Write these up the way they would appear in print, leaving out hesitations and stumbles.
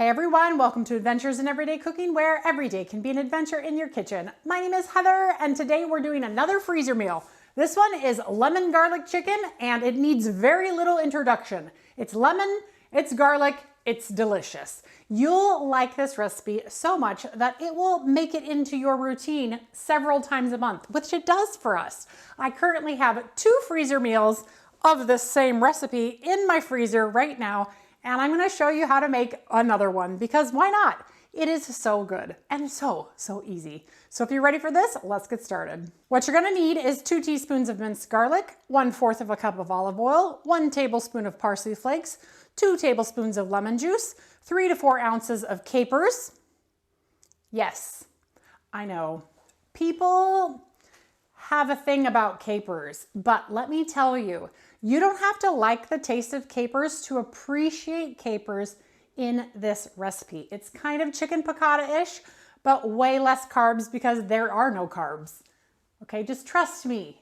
Hey everyone, welcome to Adventures in Everyday Cooking, where every day can be an adventure in your kitchen. My name is Heather, and today we're doing another freezer meal. This one is lemon garlic chicken, and it needs very little introduction. It's lemon, it's garlic, it's delicious. You'll like this recipe so much that it will make it into your routine several times a month, which it does for us. I currently have 2 freezer meals of this same recipe in my freezer right now, and I'm going to show you how to make another one because why not? It is so good and so easy. So if you're ready for this, let's get started. What you're going to need is 2 teaspoons of minced garlic, 1/4 of a cup of olive oil, 1 tablespoon of parsley flakes, 2 tablespoons of lemon juice, 3 to 4 ounces of capers. Yes, I know. People have a thing about capers, but let me tell you, you don't have to like the taste of capers to appreciate capers in this recipe. It's kind of chicken piccata-ish, but way less carbs because there are no carbs. Okay, just trust me.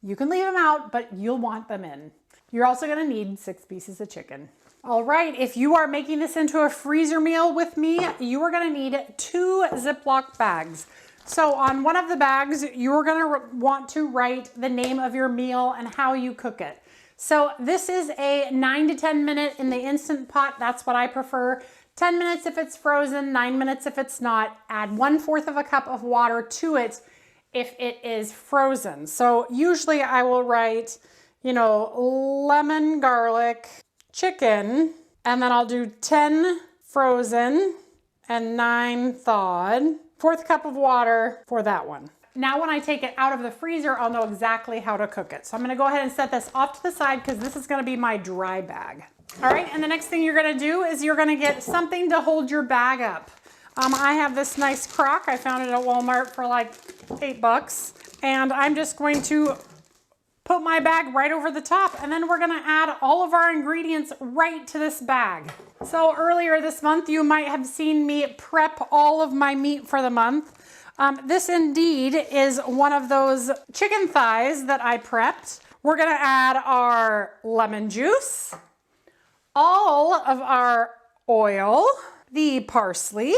You can leave them out, but you'll want them in. You're also gonna need 6 pieces of chicken. All right, if you are making this into a freezer meal with me, you are gonna need 2 Ziploc bags. So on one of the bags, you're gonna want to write the name of your meal and how you cook it. So this is a 9 to 10 minute in the Instant Pot. That's what I prefer. 10 minutes if it's frozen, 9 minutes if it's not. Add 1/4 of a cup of water to it if it is frozen. So usually I will write, lemon garlic chicken, and then I'll do 10 frozen and 9 thawed. 1/4 cup of water for that one. Now when I take it out of the freezer, I'll know exactly how to cook it. So I'm gonna go ahead and set this off to the side because this is gonna be my dry bag. All right, and the next thing you're gonna do is you're gonna get something to hold your bag up. I have this nice crock. I found it at Walmart for like $8. And I'm just going to put my bag right over the top, and then we're gonna add all of our ingredients right to this bag. So earlier this month, you might have seen me prep all of my meat for the month. This indeed is one of those chicken thighs that I prepped. We're gonna add our lemon juice, all of our oil, the parsley,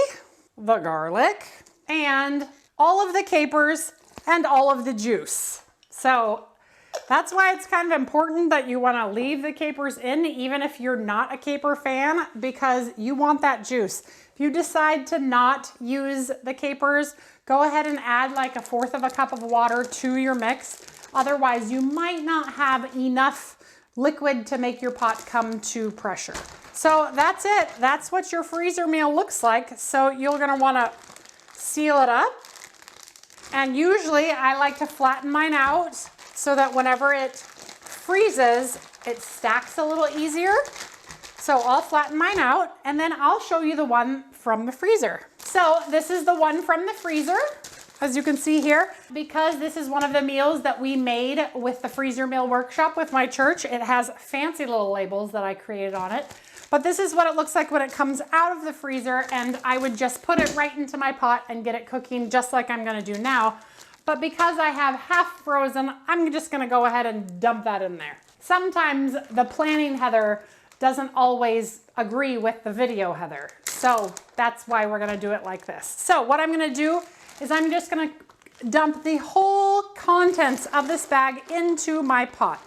the garlic, and all of the capers and all of the juice. So that's why it's kind of important that you want to leave the capers in, even if you're not a caper fan, because you want that juice. If you decide to not use the capers, go ahead and add like 1/4 of a cup of water to your mix. Otherwise, you might not have enough liquid to make your pot come to pressure. So that's it. That's what your freezer meal looks like. So you're going to want to seal it up. And usually I like to flatten mine out so that whenever it freezes, it stacks a little easier. So I'll flatten mine out, and then I'll show you the one from the freezer. So this is the one from the freezer, as you can see here. Because this is one of the meals that we made with the freezer meal workshop with my church, it has fancy little labels that I created on it. But this is what it looks like when it comes out of the freezer, and I would just put it right into my pot and get it cooking just like I'm gonna do now. But because I have half frozen, I'm just gonna go ahead and dump that in there. Sometimes the planning Heather doesn't always agree with the video Heather. So that's why we're gonna do it like this. So what I'm gonna do is I'm just gonna dump the whole contents of this bag into my pot.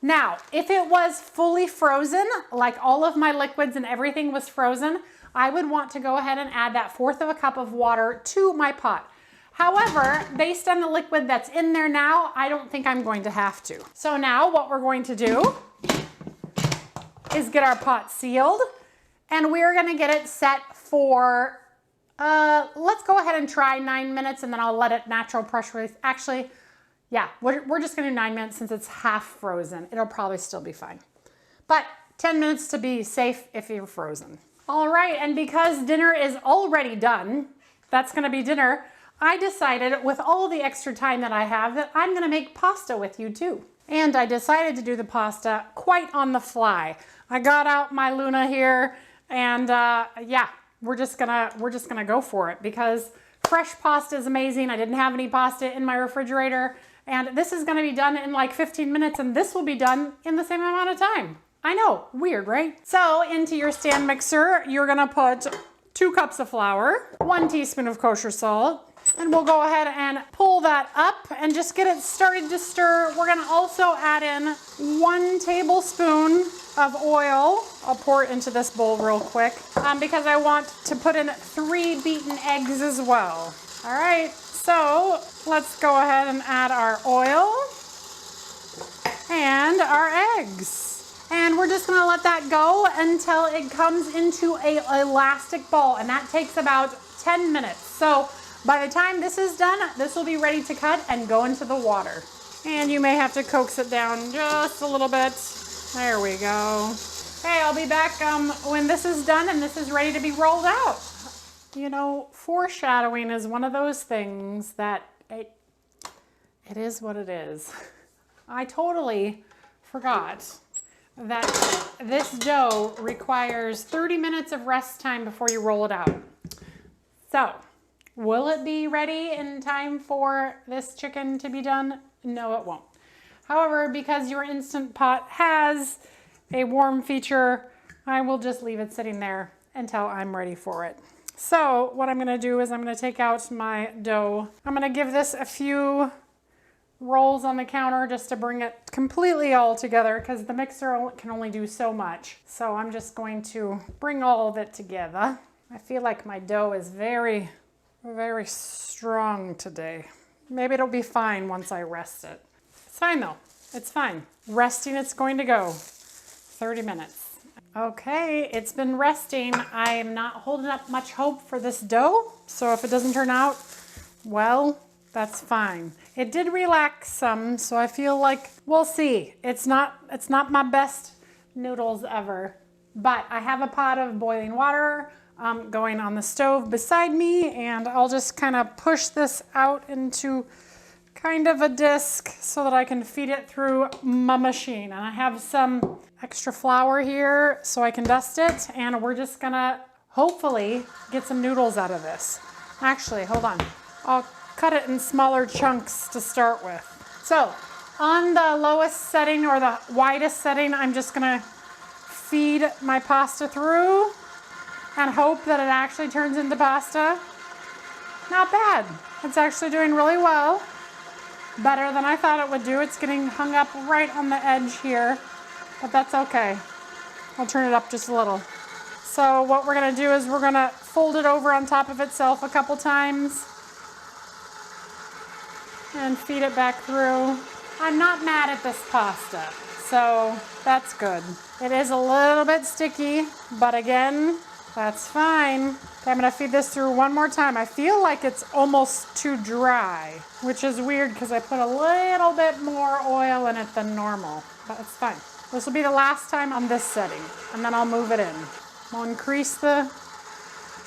Now, if it was fully frozen, like all of my liquids and everything was frozen, I would want to go ahead and add that 1/4 of a cup of water to my pot. However, based on the liquid that's in there now, I don't think I'm going to have to. So now what we're going to do is get our pot sealed, and we're gonna get it set for, let's go ahead and try 9 minutes, and then I'll let it natural pressure release. Actually, yeah, we're just gonna do 9 minutes since it's half frozen. It'll probably still be fine. But 10 minutes to be safe if you're frozen. All right, and because dinner is already done, that's gonna be dinner, I decided with all the extra time that I have that I'm gonna make pasta with you too. And I decided to do the pasta quite on the fly. I got out my Luna here, and yeah, we're just gonna go for it because fresh pasta is amazing. I didn't have any pasta in my refrigerator, and this is gonna be done in like 15 minutes, and this will be done in the same amount of time. I know, weird, right? So into your stand mixer, you're gonna put 2 cups of flour, 1 teaspoon of kosher salt, and we'll go ahead and pull that up and just get it started to stir. We're gonna also add in 1 tablespoon of oil. I'll pour it into this bowl real quick because I want to put in 3 beaten eggs as well. All right, so let's go ahead and add our oil and our eggs. And we're just gonna let that go until it comes into a elastic ball, and that takes about 10 minutes. So by the time this is done, this will be ready to cut and go into the water. And you may have to coax it down just a little bit. There we go. Hey, I'll be back when this is done and this is ready to be rolled out. You know, foreshadowing is one of those things that it is what it is. I totally forgot that this dough requires 30 minutes of rest time before you roll it out. So, will it be ready in time for this chicken to be done? No, it won't. However, because your Instant Pot has a warm feature, I will just leave it sitting there until I'm ready for it. So what I'm gonna do is I'm gonna take out my dough. I'm gonna give this a few rolls on the counter just to bring it completely all together because the mixer can only do so much. So I'm just going to bring all of it together. I feel like my dough is very, very strong today. Maybe it'll be fine once I rest it. It's fine though, it's fine. Resting, it's going to go 30 minutes. Okay, it's been resting. I am not holding up much hope for this dough. So if it doesn't turn out well, that's fine. It did relax some, so I feel like we'll see. It's not my best noodles ever, but I have a pot of boiling water going on the stove beside me, and I'll just kind of push this out into kind of a disc so that I can feed it through my machine. And I have some extra flour here so I can dust it, and we're just gonna hopefully get some noodles out of this. Actually, hold on. I'll cut it in smaller chunks to start with. So on the lowest setting or the widest setting, I'm just gonna feed my pasta through and hope that it actually turns into pasta. Not bad. It's actually doing really well. Better than I thought it would do. It's getting hung up right on the edge here, but that's okay. I'll turn it up just a little. So what we're gonna do is we're gonna fold it over on top of itself a couple times and feed it back through. I'm not mad at this pasta, so that's good. It is a little bit sticky, but again, that's fine. Okay, I'm gonna feed this through one more time. I feel like it's almost too dry, which is weird because I put a little bit more oil in it than normal, but it's fine. This will be the last time on this setting, and then I'll move it in. I'll increase the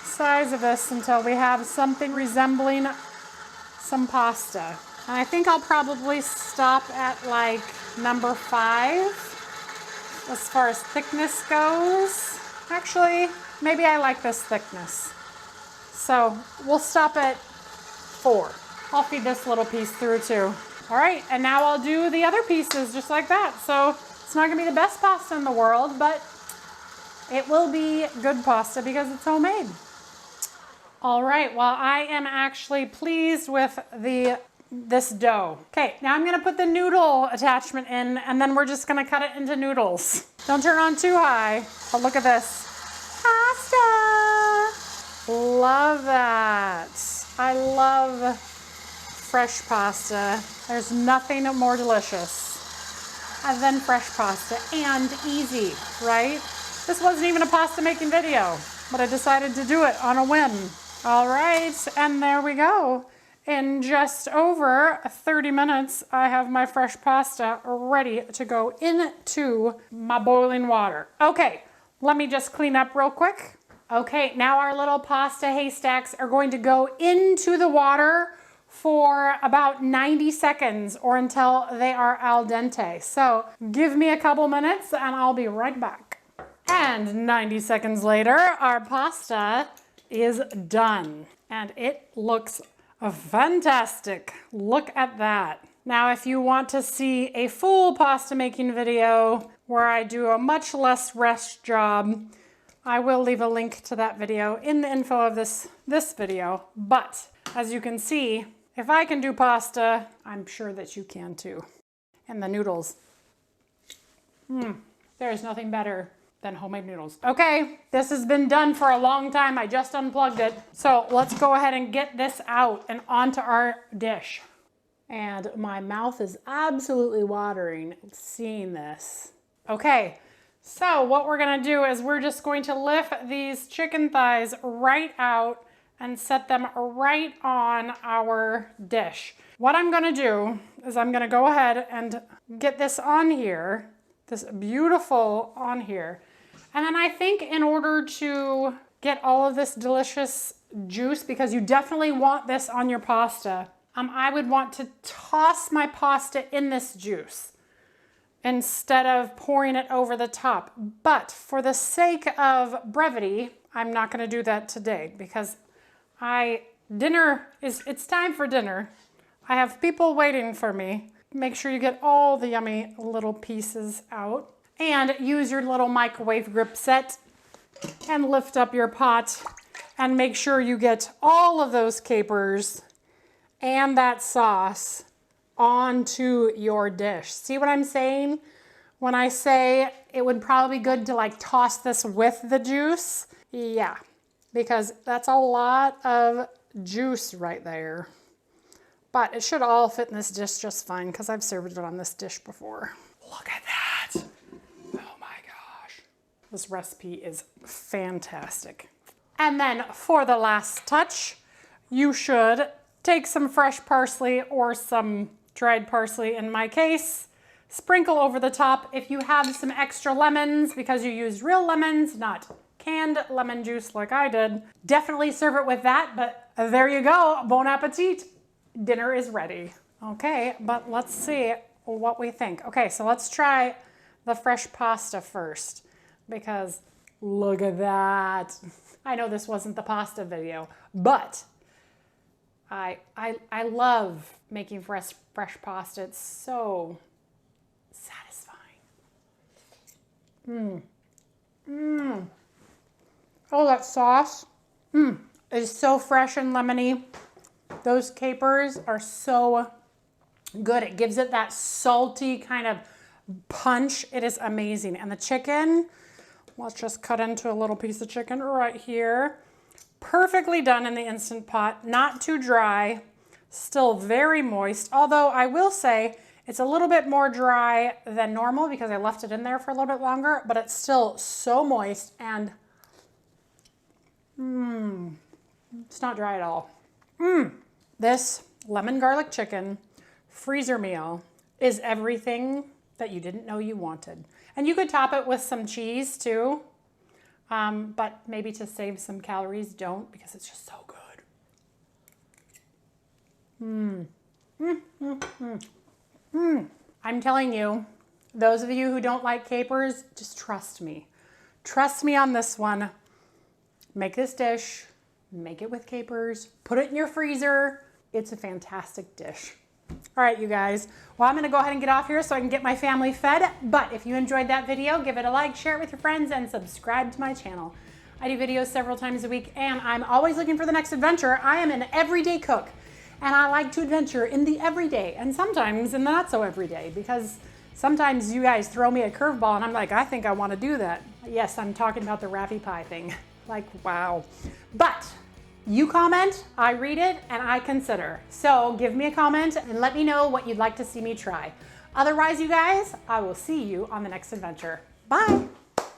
size of this until we have something resembling some pasta. And I think I'll probably stop at like number 5 as far as thickness goes. Actually, maybe I like this thickness. So we'll stop at 4. I'll feed this little piece through too. All right, and now I'll do the other pieces just like that. So it's not gonna be the best pasta in the world, but it will be good pasta because it's homemade. All right, well, I am actually pleased with this dough. Okay, now I'm gonna put the noodle attachment in, and then we're just gonna cut it into noodles. Don't turn on too high, but look at this. Pasta! Love that. I love fresh pasta. There's nothing more delicious than fresh pasta, and easy, right? This wasn't even a pasta making video, but I decided to do it on a whim. All right, and there we go. In just over 30 minutes, I have my fresh pasta ready to go into my boiling water. Okay, let me just clean up real quick. Okay, now our little pasta haystacks are going to go into the water for about 90 seconds or until they are al dente. So give me a couple minutes and I'll be right back. And 90 seconds later, our pasta is done and it looks fantastic. Look at that. Now, if you want to see a full pasta making video, where I do a much less rush job. I will leave a link to that video in the info of this video. But as you can see, if I can do pasta, I'm sure that you can too. And the noodles. There is nothing better than homemade noodles. Okay, this has been done for a long time. I just unplugged it. So let's go ahead and get this out and onto our dish. And my mouth is absolutely watering seeing this. Okay, so what we're gonna do is we're just going to lift these chicken thighs right out and set them right on our dish. What I'm gonna do is I'm gonna go ahead and get this on here, this beautiful on here. And then I think in order to get all of this delicious juice, because you definitely want this on your pasta, I would want to toss my pasta in this juice instead of pouring it over the top. But for the sake of brevity, I'm not gonna do that today because it's time for dinner. I have people waiting for me. Make sure you get all the yummy little pieces out. And use your little microwave grip set and lift up your pot and make sure you get all of those capers and that sauce onto your dish. See what I'm saying? When I say it would probably be good to like toss this with the juice, yeah, because that's a lot of juice right there. But it should all fit in this dish just fine because I've served it on this dish before. Look at that. This recipe is fantastic. And then for the last touch, you should take some fresh parsley or some dried parsley in my case, sprinkle over the top. If you have some extra lemons, because you used real lemons, not canned lemon juice like I did, definitely serve it with that, but there you go, bon appetit. Dinner is ready. Okay, but let's see what we think. Okay, so let's try the fresh pasta first. Because look at that. I know this wasn't the pasta video, but I love making fresh pasta. It's so satisfying. Oh, that sauce is so fresh and lemony. Those capers are so good. It gives it that salty kind of punch. It is amazing. And the chicken, let's just cut into a little piece of chicken right here. Perfectly done in the Instant Pot, not too dry, still very moist. Although I will say it's a little bit more dry than normal because I left it in there for a little bit longer, but it's still so moist and it's not dry at all. This lemon garlic chicken freezer meal is everything that you didn't know you wanted. And you could top it with some cheese too, but maybe to save some calories, don't, because it's just so good. I'm telling you, those of you who don't like capers, just trust me. Trust me on this one. Make this dish, make it with capers, put it in your freezer. It's a fantastic dish. All right, you guys. Well, I'm gonna go ahead and get off here so I can get my family fed. But if you enjoyed that video, give it a like, share it with your friends, and subscribe to my channel. I do videos several times a week, and I'm always looking for the next adventure. I am an everyday cook, and I like to adventure in the everyday, and sometimes in the not so everyday, because sometimes you guys throw me a curveball, and I'm like, I think I want to do that. Yes, I'm talking about the Rappy Pie thing. Like, wow. But you comment, I read it, and I consider. So give me a comment and let me know what you'd like to see me try. Otherwise, you guys, I will see you on the next adventure. Bye.